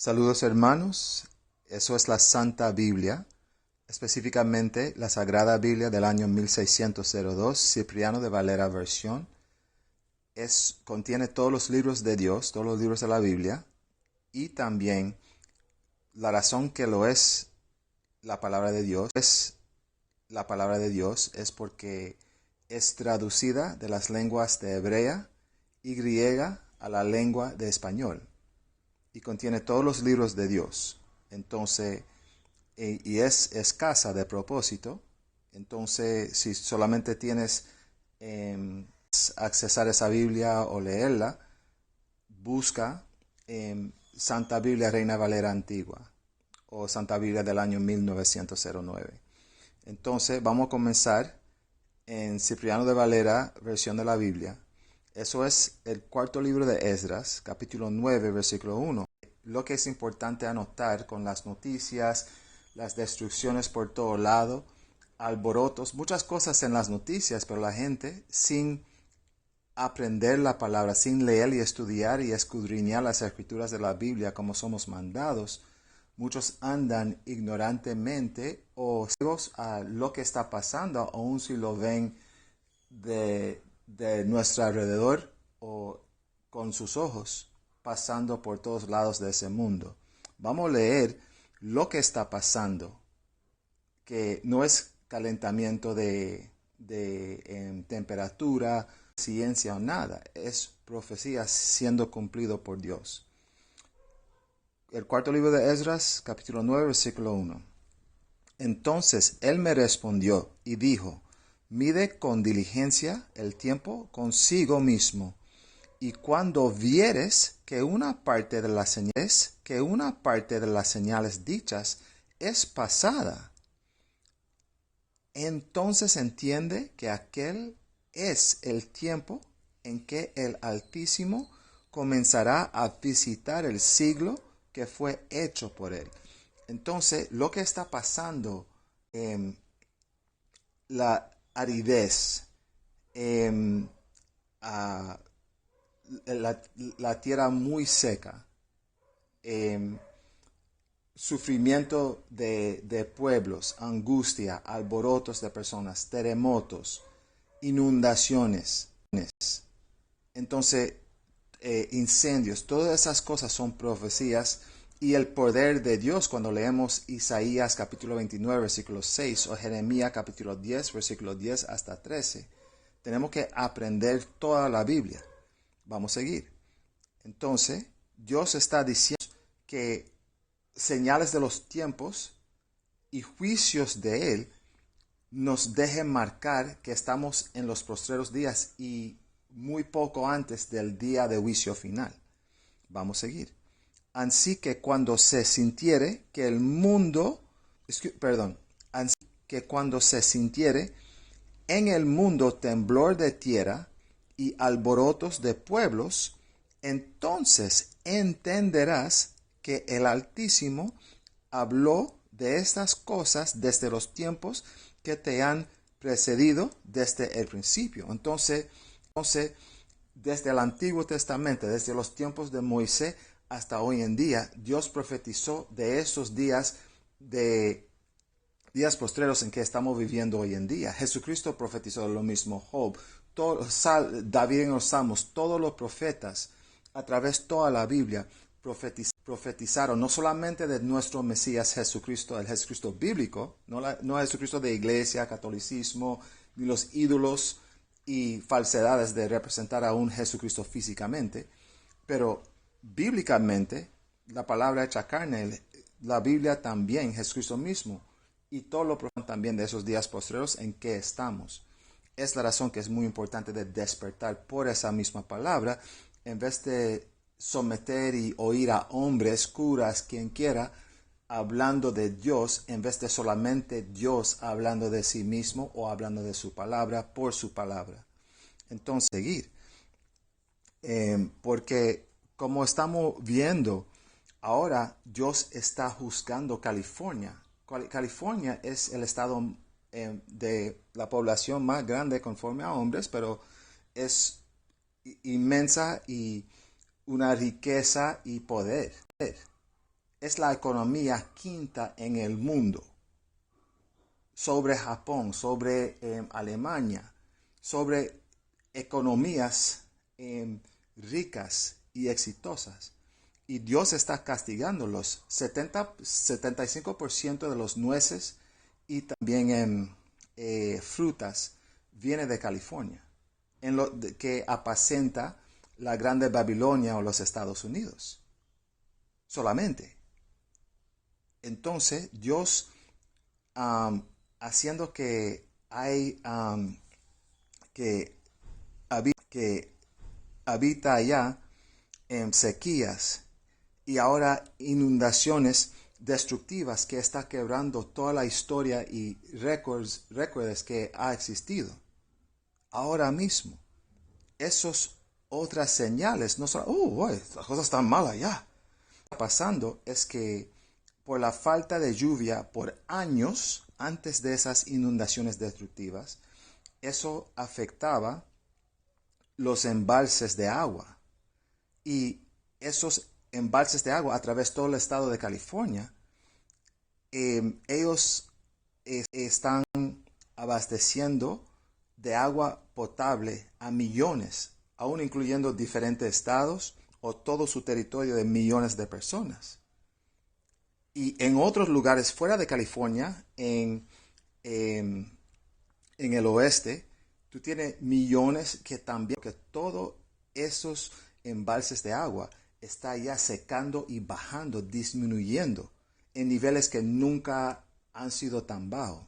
Saludos hermanos, eso es la Santa Biblia, específicamente la Sagrada Biblia del año 1602, Cipriano de Valera versión. Contiene todos los libros de Dios, todos los libros de la Biblia, y también la razón que lo es la palabra de Dios, es porque es traducida de las lenguas de hebrea y griega a la lengua de español. Y contiene todos los libros de Dios. Entonces, y es escasa de propósito. Entonces, si solamente tienes accesar esa Biblia o leerla, busca Santa Biblia Reina Valera Antigua o Santa Biblia del año 1909. Entonces, vamos a comenzar en Cipriano de Valera, versión de la Biblia. Eso es el cuarto libro de Esdras, capítulo 9, versículo 1. Lo que es importante anotar con las noticias, las destrucciones por todo lado, alborotos, muchas cosas en las noticias, pero la gente sin aprender la palabra, sin leer y estudiar y escudriñar las escrituras de la Biblia como somos mandados, muchos andan ignorantemente o ciegos a lo que está pasando, aun si lo ven de nuestro alrededor o con sus ojos, pasando por todos lados de ese mundo. Vamos a leer lo que está pasando, que no es calentamiento de temperatura, ciencia o nada, es profecía siendo cumplido por Dios. El cuarto libro de Esdras, capítulo 9, versículo 1. Entonces él me respondió y dijo: mide con diligencia el tiempo consigo mismo, y cuando vieres que una parte de las señales dichas es pasada, entonces entiende que aquel es el tiempo en que el Altísimo comenzará a visitar el siglo que fue hecho por él. Entonces, lo que está pasando, la aridez, la tierra muy seca, sufrimiento de pueblos, angustia, alborotos de personas, terremotos, inundaciones. Entonces, incendios, todas esas cosas son profecías y el poder de Dios cuando leemos Isaías capítulo 29 versículo 6 o Jeremías capítulo 10 versículo 10 hasta 13. Tenemos que aprender toda la Biblia. Vamos a seguir. Entonces, Dios está diciendo que señales de los tiempos y juicios de Él nos dejen marcar que estamos en los postreros días y muy poco antes del día de juicio final. Vamos a seguir. Así que cuando se sintiere que el mundo, así que cuando se sintiere en el mundo temblor de tierra y alborotos de pueblos, entonces entenderás que el Altísimo habló de estas cosas desde los tiempos que te han precedido desde el principio. Entonces, desde el Antiguo Testamento, desde los tiempos de Moisés hasta hoy en día, Dios profetizó de esos días postreros en que estamos viviendo hoy en día. Jesucristo profetizó lo mismo, Job, David en los Salmos, todos los profetas a través de toda la Biblia profetizaron no solamente de nuestro Mesías Jesucristo, el Jesucristo bíblico, no el Jesucristo de iglesia, catolicismo, ni los ídolos y falsedades de representar a un Jesucristo físicamente, pero bíblicamente la palabra hecha carne, la Biblia también, Jesucristo mismo, y todo lo profeta también de esos días postreros en que estamos. Es la razón que es muy importante de despertar por esa misma palabra, en vez de someter y oír a hombres, curas, quien quiera, hablando de Dios, en vez de solamente Dios hablando de sí mismo o hablando de su palabra por su palabra. Entonces, seguir. Porque como estamos viendo, ahora Dios está juzgando California. California es el estado de la población más grande conforme a hombres, pero es inmensa y una riqueza y poder. es la economía quinta en el mundo, sobre Japón, sobre Alemania, sobre economías ricas y exitosas. Y Dios está castigando los 75% de los nueces y también frutas viene de California, que apacenta la Grande Babilonia o los Estados Unidos. Solamente. Entonces, Dios haciendo que hay que, que habita allá en sequías y ahora inundaciones destructivas que está quebrando toda la historia y récords que ha existido. Ahora mismo, esos otras señales, no solo, las cosas están mal allá. Lo que está pasando es que por la falta de lluvia por años antes de esas inundaciones destructivas, eso afectaba los embalses de agua. Y esos embalses de agua a través de todo el estado de California, ellos están abasteciendo de agua potable a millones, aún incluyendo diferentes estados o todo su territorio de millones de personas. Y en otros lugares fuera de California, en el oeste, tú tienes millones que también, que todos esos embalses de agua está ya secando y bajando, disminuyendo en niveles que nunca han sido tan bajos.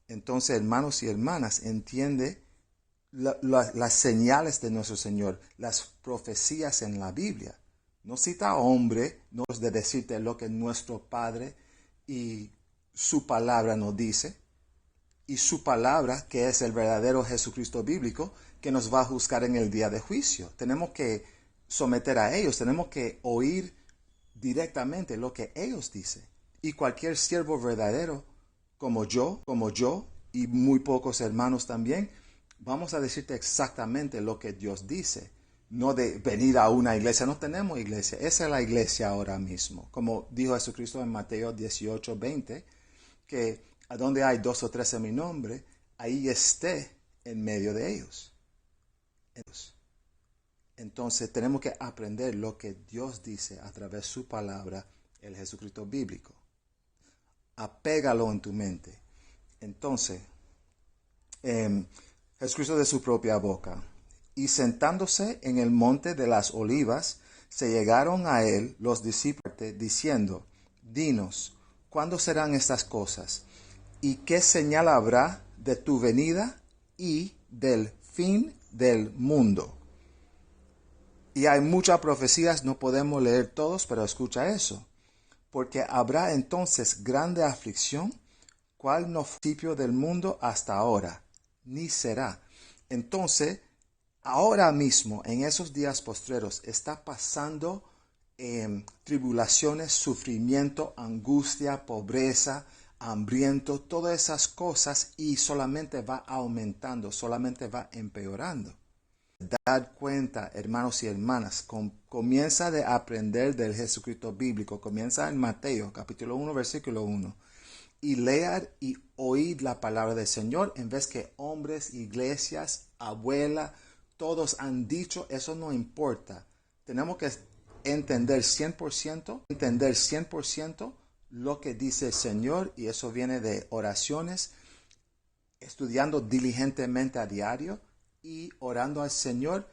Entonces, hermanos y hermanas, entiende las señales de nuestro Señor, las profecías en la Biblia. No cita a hombre, no es de decirte lo que nuestro Padre y su palabra nos dice, y su palabra, que es el verdadero Jesucristo bíblico, que nos va a juzgar en el día de juicio. Tenemos que someter a ellos, tenemos que oír directamente lo que ellos dicen. Y cualquier siervo verdadero, como yo, y muy pocos hermanos también, vamos a decirte exactamente lo que Dios dice. No de venir a una iglesia, no tenemos iglesia, esa es la iglesia ahora mismo. Como dijo Jesucristo en Mateo 18:20, que a donde hay 2 o 3 en mi nombre, ahí esté en medio de ellos. Entonces tenemos que aprender lo que Dios dice a través de su palabra, el Jesucristo bíblico. Apégalo en tu mente. Entonces, Jesucristo de su propia boca. Y sentándose en el monte de las olivas, se llegaron a él los discípulos diciendo, dinos, ¿cuándo serán estas cosas? ¿Y qué señal habrá de tu venida y del fin del mundo? Y hay muchas profecías, no podemos leer todos, pero escucha eso. Porque habrá entonces grande aflicción, cual no fue principio del mundo hasta ahora, ni será. Entonces, ahora mismo, en esos días postreros, está pasando tribulaciones, sufrimiento, angustia, pobreza, hambriento, todas esas cosas, y solamente va aumentando, solamente va empeorando. Dar cuenta, hermanos y hermanas, comienza de aprender del Jesucristo bíblico, comienza en Mateo capítulo 1, versículo 1, y leer y oír la palabra del Señor en vez que hombres, iglesias, abuelas, todos han dicho, eso no importa. Tenemos que entender 100% lo que dice el Señor, y eso viene de oraciones, estudiando diligentemente a diario y orando al Señor,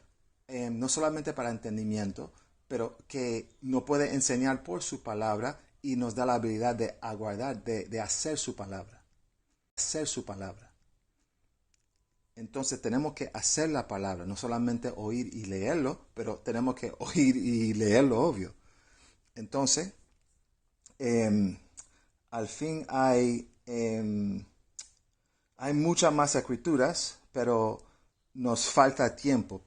no solamente para entendimiento, pero que nos puede enseñar por su palabra y nos da la habilidad de aguardar, de hacer su palabra. Hacer su palabra. Entonces tenemos que hacer la palabra, no solamente oír y leerlo, pero tenemos que oír y leerlo, obvio. Entonces, al fin hay muchas más escrituras, pero nos falta tiempo,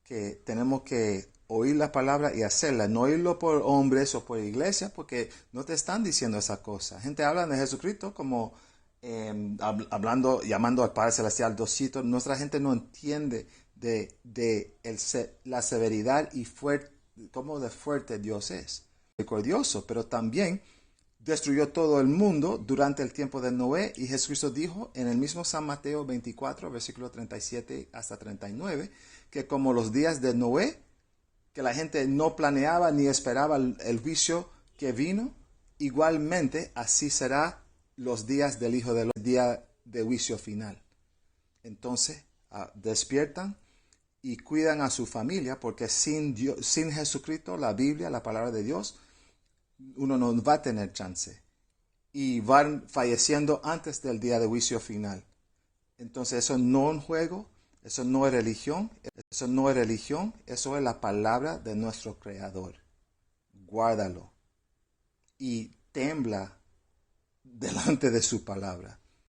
que tenemos que oír la palabra y hacerla, no oírlo por hombres o por iglesia, porque no te están diciendo esa cosa. Gente habla de Jesucristo como hablando, llamando al Padre Celestial Diosito. Nuestra gente no entiende de la severidad y cómo de fuerte Dios es. misericordioso, pero también destruyó todo el mundo durante el tiempo de Noé, y Jesucristo dijo en el mismo San Mateo 24, versículo 37 hasta 39, que como los días de Noé, que la gente no planeaba ni esperaba el juicio que vino, igualmente así será los días del Hijo del día de juicio final. Entonces, despiertan y cuidan a su familia, porque sin Jesucristo, la Biblia, la palabra de Dios, uno no va a tener chance. Y van falleciendo antes del día de juicio final. Entonces eso no es un juego, eso no es religión, eso es la palabra de nuestro Creador. Guárdalo y tembla delante de su palabra.